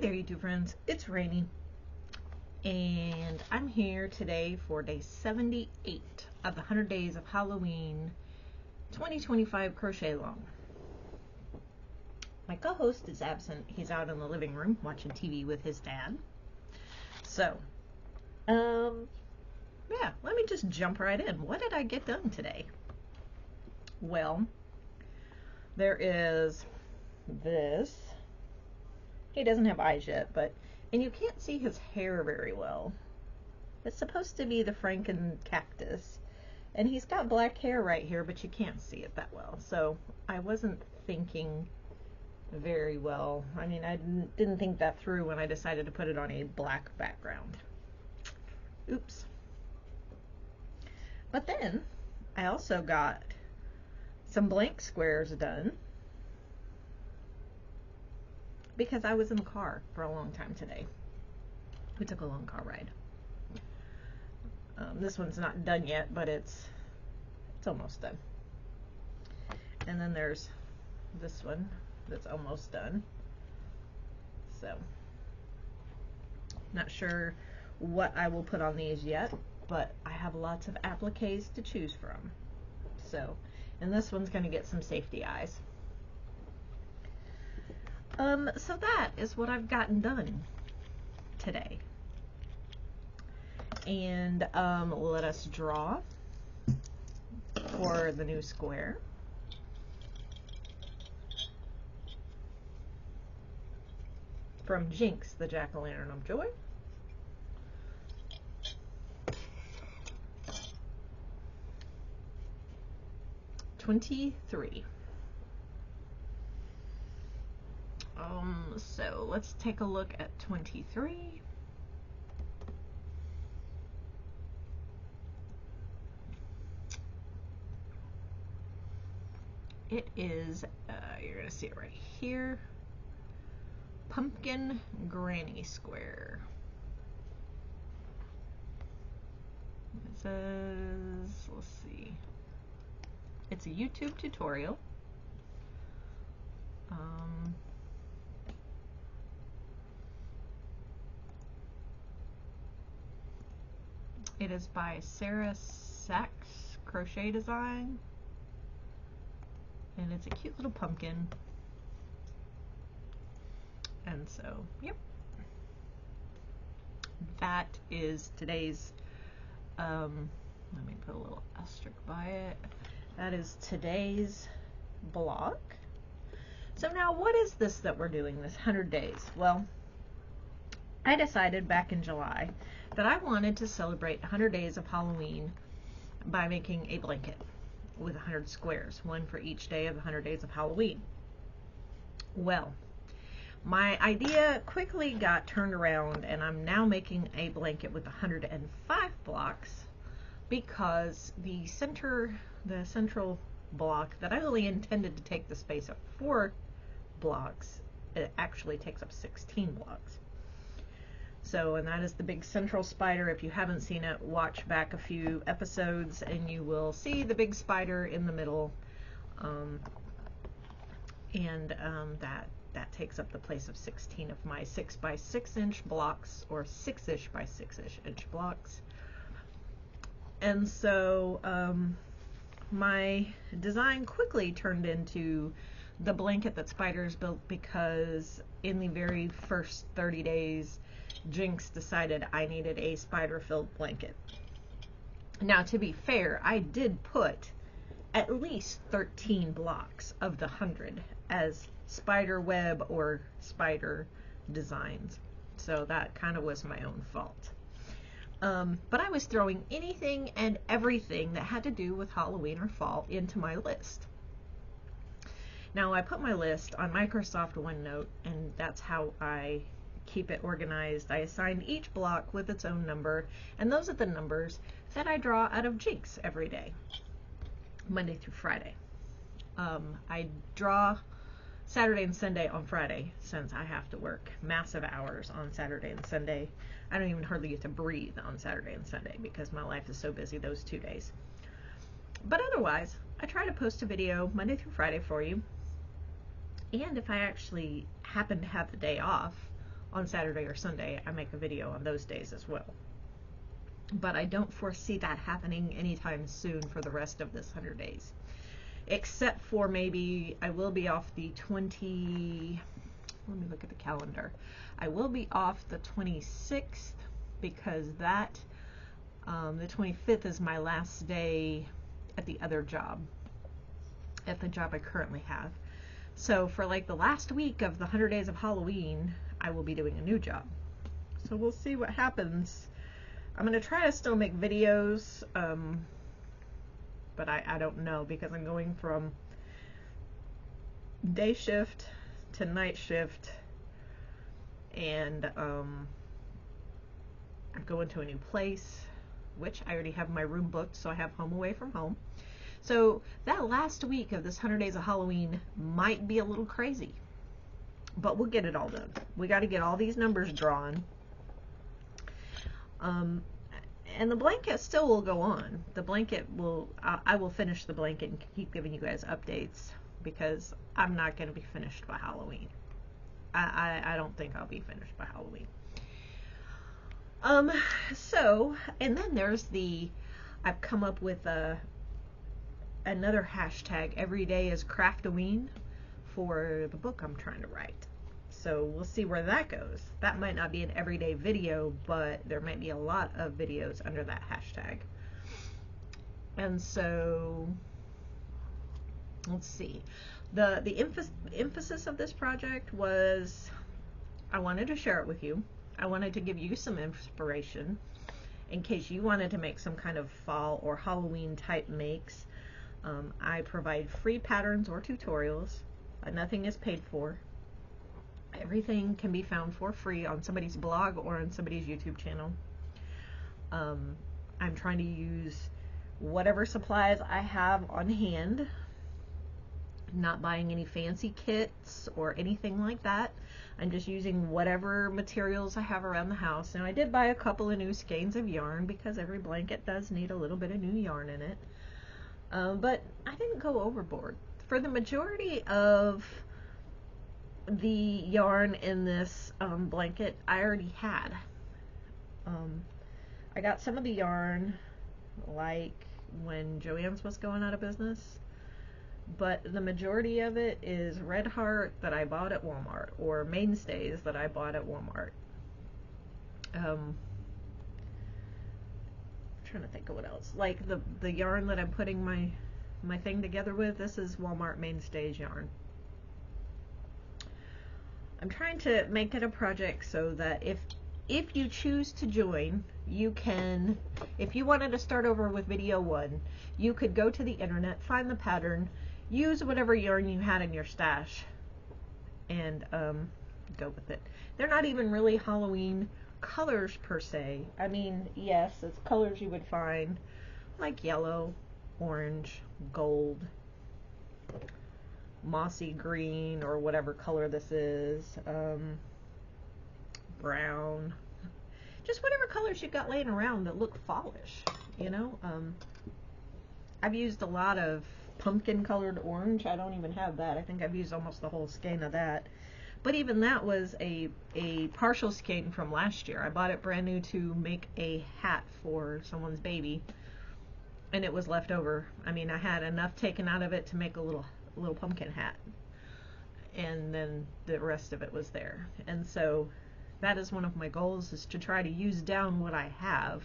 there, YouTube friends. It's raining, and I'm here today for day 78 of the 100 Days of Halloween 2025 crochet-along. My co-host is absent. He's out in the living room watching TV with his dad. So, yeah, let me just jump right in. What did I get done today? Well, there is this. He doesn't have eyes yet, and you can't see his hair very well. It's supposed to be the Franken cactus, and he's got black hair right here, but you can't see it that well. So I wasn't thinking very well. I mean, I didn't think that through when I decided to put it on a black background. Oops. But then I also got some blank squares done, because I was in the car for a long time today. We took a long car ride. This one's not done yet, but it's almost done. And then there's this one that's almost done. So, not sure what I will put on these yet, but I have lots of appliques to choose from. So, and this one's going to get some safety eyes. So that is what I've gotten done today. And let us draw for the new square. From Jinx, the Jack-o'-lantern of Joy. '23. So let's take a look at 23. It is, you're going to see it right here, Pumpkin Granny Square. It says, let's see, it's a YouTube tutorial. It is by Sarah Sachs Crochet Design, and it's a cute little pumpkin. And so, yep, that is today's, let me put a little asterisk by it. That is today's block. So now, what is this that we're doing, this 100 days? Well, I decided back in July that I wanted to celebrate 100 days of Halloween by making a blanket with 100 squares, one for each day of the 100 days of Halloween. Well, my idea quickly got turned around, and I'm now making a blanket with 105 blocks, because the central block that I only intended to take the space of 4 blocks, it actually takes up 16 blocks. So, and that is the big central spider. If you haven't seen it, watch back a few episodes and you will see the big spider in the middle. That takes up the place of 16 of my 6 by 6 inch blocks, or 6-ish by 6-ish inch blocks. And so my design quickly turned into the blanket that spiders built, because in the very first 30 days, Jinx decided I needed a spider-filled blanket. Now, to be fair, I did put at least 13 blocks of the 100 as spider web or spider designs. So that kind of was my own fault. But I was throwing anything and everything that had to do with Halloween or fall into my list. Now, I put my list on Microsoft OneNote, and that's how I keep it organized. I assigned each block with its own number, and those are the numbers that I draw out of Jinx every day, Monday through Friday. I draw Saturday and Sunday on Friday, since I have to work massive hours on Saturday and Sunday. I don't even hardly get to breathe on Saturday and Sunday because my life is so busy those 2 days. But otherwise, I try to post a video Monday through Friday for you. And if I actually happen to have the day off, on Saturday or Sunday, I make a video on those days as well. But I don't foresee that happening anytime soon for the rest of this 100 days. Except for maybe I will be off the 20, let me look at the calendar. I will be off the 26th because that, the 25th is my last day at the other job, at the job I currently have. So for like the last week of the 100 days of Halloween, I will be doing a new job. So we'll see what happens. I'm going to try to still make videos, but I don't know, because I'm going from day shift to night shift, and I'm going to a new place, which I already have my room booked, so I have home away from home. So that last week of this 100 days of Halloween might be a little crazy, but we'll get it all done. We got to get all these numbers drawn. And the blanket still will go on. The blanket will, I will finish the blanket and keep giving you guys updates, because I'm not going to be finished by Halloween. I don't think I'll be finished by Halloween. So, and then there's I've come up with another hashtag, every day is Craftoween, for the book I'm trying to write. So we'll see where that goes. That might not be an everyday video, but there might be a lot of videos under that hashtag. And so, let's see. The emphasis of this project was, I wanted to share it with you. I wanted to give you some inspiration in case you wanted to make some kind of fall or Halloween type makes. I provide free patterns or tutorials. Nothing is paid for. Everything can be found for free on somebody's blog or on somebody's YouTube channel. I'm trying to use whatever supplies I have on hand, not buying any fancy kits or anything like that. I'm just using whatever materials I have around the house. Now, I did buy a couple of new skeins of yarn, because every blanket does need a little bit of new yarn in it. But I didn't go overboard. For the majority of the yarn in this blanket, I already had. I got some of the yarn like when Joann's was going out of business, but the majority of it is Red Heart that I bought at Walmart, or Mainstays that I bought at Walmart. I'm trying to think of what else. Like the yarn that I'm putting my thing together with, this is Walmart Mainstays yarn. I'm trying to make it a project so that if you choose to join, you can, if you wanted to start over with video 1, you could go to the internet, find the pattern, use whatever yarn you had in your stash, and go with it. They're not even really Halloween colors per se. I mean, yes, it's colors you would find, like yellow, orange, gold, mossy green, or whatever color this is, brown, just whatever colors you've got laying around that look fallish, you know. I've used a lot of pumpkin colored orange. I don't even have that. I think I've used almost the whole skein of that, but even that was a partial skein from last year. I bought it brand new to make a hat for someone's baby, and it was left over. I mean, I had enough taken out of it to make a little pumpkin hat, and then the rest of it was there. And so that is one of my goals, is to try to use down what I have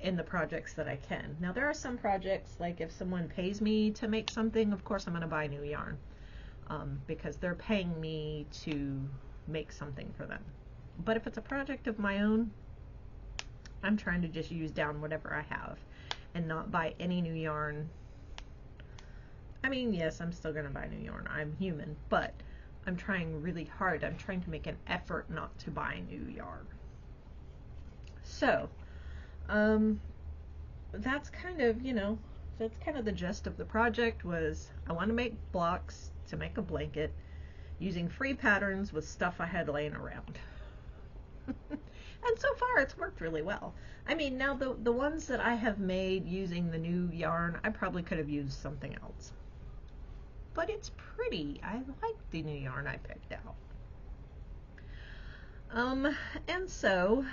in the projects that I can. Now, there are some projects, like if someone pays me to make something, of course I'm going to buy new yarn, because they're paying me to make something for them. But if it's a project of my own, I'm trying to just use down whatever I have and not buy any new yarn. I mean, yes, I'm still going to buy new yarn. I'm human, but I'm trying really hard. I'm trying to make an effort not to buy new yarn. So, that's kind of, you know, that's kind of the gist of the project. Was I want to make blocks to make a blanket using free patterns with stuff I had laying around. And so far it's worked really well. I mean, now the ones that I have made using the new yarn, I probably could have used something else. But it's pretty. I like the new yarn I picked out. And so,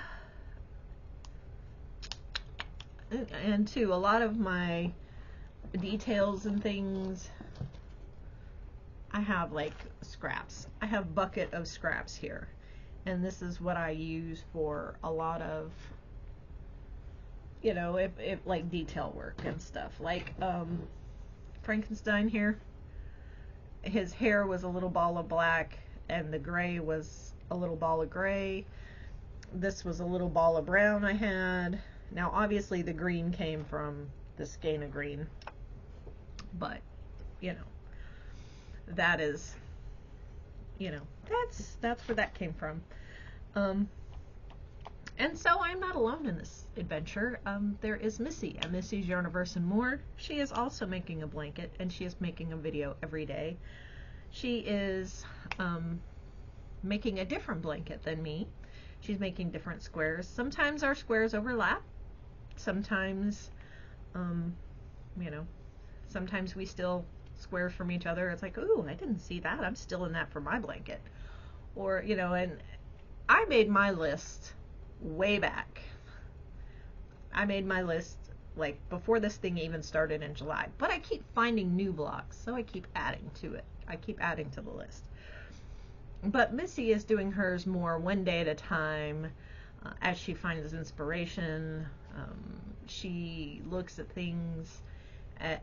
and too, a lot of my details and things, I have like scraps. I have a bucket of scraps here, and this is what I use for a lot of, you know, if like detail work and stuff. Like Frankenstein here, his hair was a little ball of black and the gray was a little ball of gray. This was a little ball of brown I had. Now obviously the green came from the skein of green, but you know, that is, you know, that's where that came from. And so I'm not alone in this adventure. There is Missy at Missy's Yarniverse and More. She is also making a blanket, and she is making a video every day. She is making a different blanket than me. She's making different squares. Sometimes our squares overlap. Sometimes, you know, sometimes we steal squares from each other. It's like, ooh, I didn't see that. I'm stealing that for my blanket. Or, you know, and I made my list way back. I made my list like before this thing even started in July, but I keep finding new blocks, so I keep adding to it. I keep adding to the list. But Missy is doing hers more one day at a time, as she finds inspiration. She looks at things,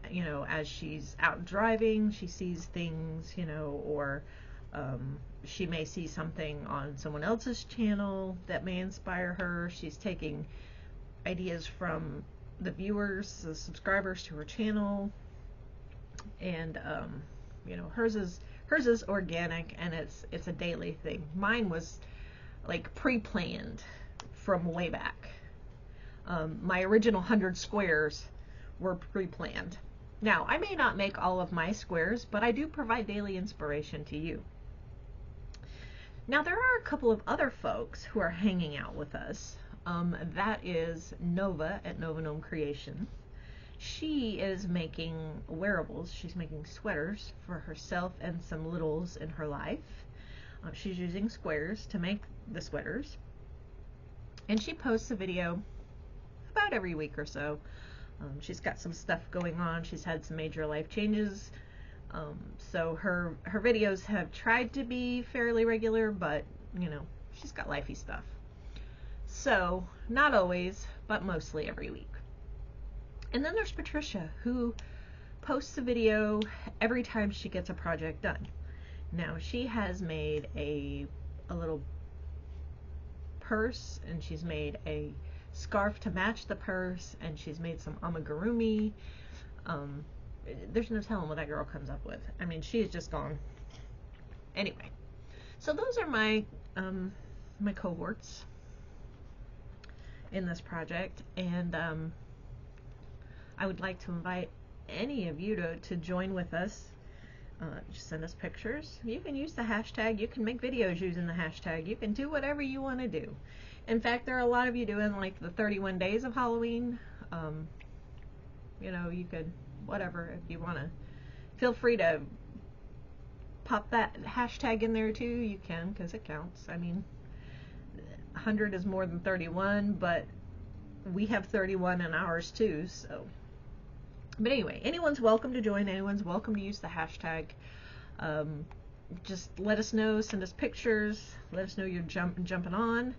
you know, as she's out driving, she sees things, you know, or she may see something on someone else's channel that may inspire her. She's taking ideas from the viewers, the subscribers to her channel, and you know, hers is organic, and it's a daily thing. Mine was like pre-planned from way back. My original 100 squares were pre-planned. Now, I may not make all of my squares, but I do provide daily inspiration to you. Now, there are a couple of other folks who are hanging out with us. That is Nova at novagnomecreations. She is making wearables. She's making sweaters for herself and some littles in her life. She's using squares to make the sweaters. And she posts a video about every week or so. She's got some stuff going on. She's had some major life changes. So her videos have tried to be fairly regular, but you know, she's got lifey stuff. So not always, but mostly every week. And then there's Patricia, who posts a video every time she gets a project done. Now she has made a little purse, and she's made a scarf to match the purse, and she's made some amigurumi. There's no telling what that girl comes up with. I mean, she's just gone. Anyway, so those are my my cohorts in this project, and I would like to invite any of you to join with us. Just send us pictures. You can use the hashtag. You can make videos using the hashtag. You can do whatever you want to do. In fact, there are a lot of you doing like the 31 days of Halloween. You know, you could, whatever, if you want to. Feel free to pop that hashtag in there too. You can, because it counts. I mean, 100 is more than 31, but we have 31 in ours too, so. But anyway, anyone's welcome to join. Anyone's welcome to use the hashtag. Just let us know. Send us pictures. Let us know you're jumping on.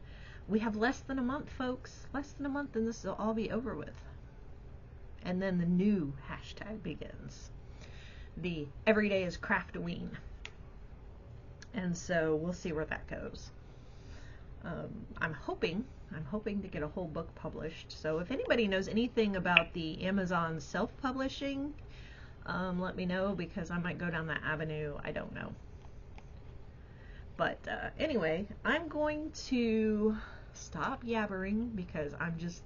We have less than a month, folks. Less than a month, and this will all be over with. And then the new hashtag begins. The Everyday is Craftoween. And so we'll see where that goes. I'm hoping to get a whole book published. So if anybody knows anything about the Amazon self-publishing, let me know, because I might go down that avenue. I don't know. But anyway, I'm going to stop yabbering because I'm just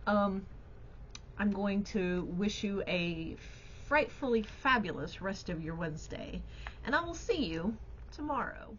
I'm going to wish you a frightfully fabulous rest of your Wednesday, and I will see you tomorrow.